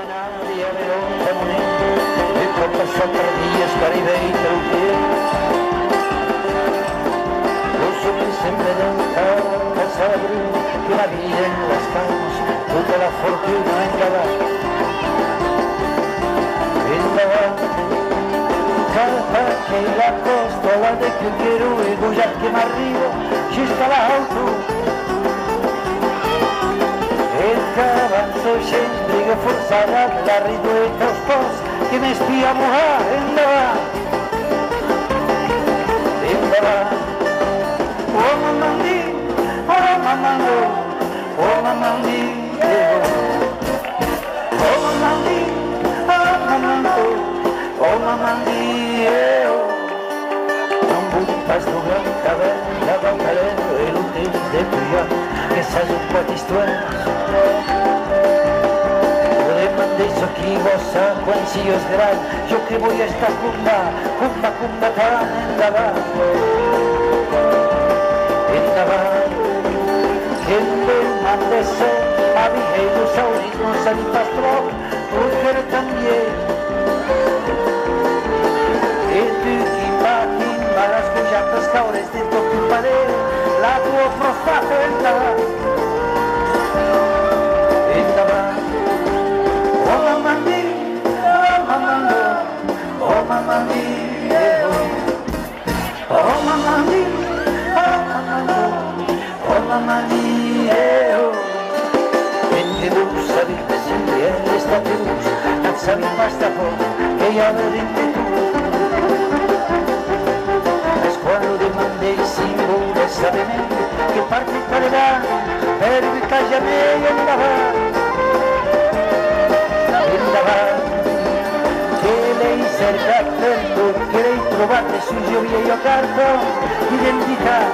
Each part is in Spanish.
seminaria de Monent, de copes altardies per i vell del temps. Lo supe sempre del cap a saber que la vida en les cames, tota la fortuna endavant. Endavant, cada que la costa la de que quiero e gojat que m'arribo, just a l'alto. Que avanço gens briga forçada la ridueta els pors que m'espia a mojar endavant. Endavant. Oh mamandí, oh mamando, oh mamandí, oh mamandí, oh mamando, oh mamandí, non vull pas doblar el cabell, la bancalera i el temps de triar, que saps un pot històries. Deixo aquí gossa quan sigues gran, jo que vull estar combatant endavant. Endavant, que en el man de ser, había ilusauris, no sabia pas troc, porque també. E tu qui va les pujates caures de tot un parer, la tua prostata endavant. Endavant. Oh mamandí, oh mamando, oh mamandí, oh mamandí, oh mamando, oh mamandí, Vente dus, sabirte sempre estate dus, non sabi basta por que hi ha de dintre tu. És quan ho demandei sin voler saber que parti per davant, per viatjar-me endavant. Endavant, que l'hai cercat per tot, que l'hai trobat de su jo havia carta d'identitat.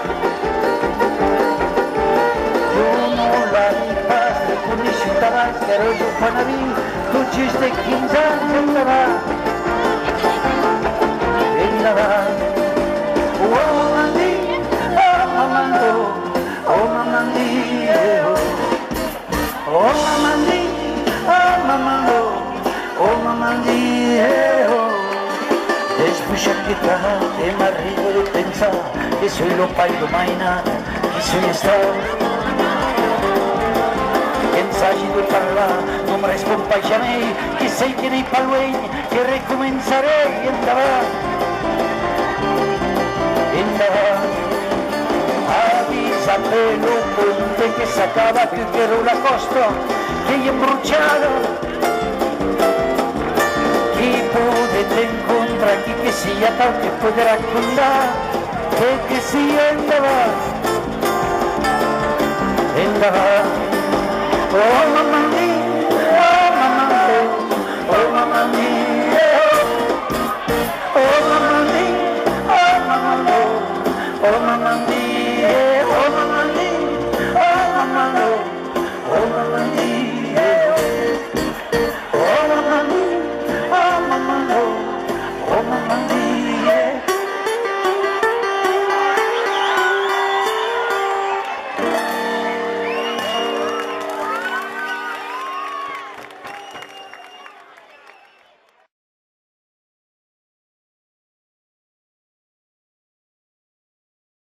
Jo no la dic pas, l'he coneixut abans, però jo quan havia tot just de 15 anys endavant. Endavant, oh mamandí, oh mamando, oh mamandí, oh mamandí, oh mamando, oh mamandí, Després aquest m'arribo de pensar que soy lo pai de mainat, que soy estar. Que ens hagi de parlar, no em respon pas jamais, que sei que n'hi pa lueny, que recomençaré endavant. Endavant, avisa pelo ponte que s'acaba, que quiero la costa, que hi embruchada. Qui puede te encontrar aquí que siga tal que podrá contar, que siga endavant. Endavant. Oh mamandí, oh mamando, oh mamandí, oh mamandí, oh mamando, oh mamandí.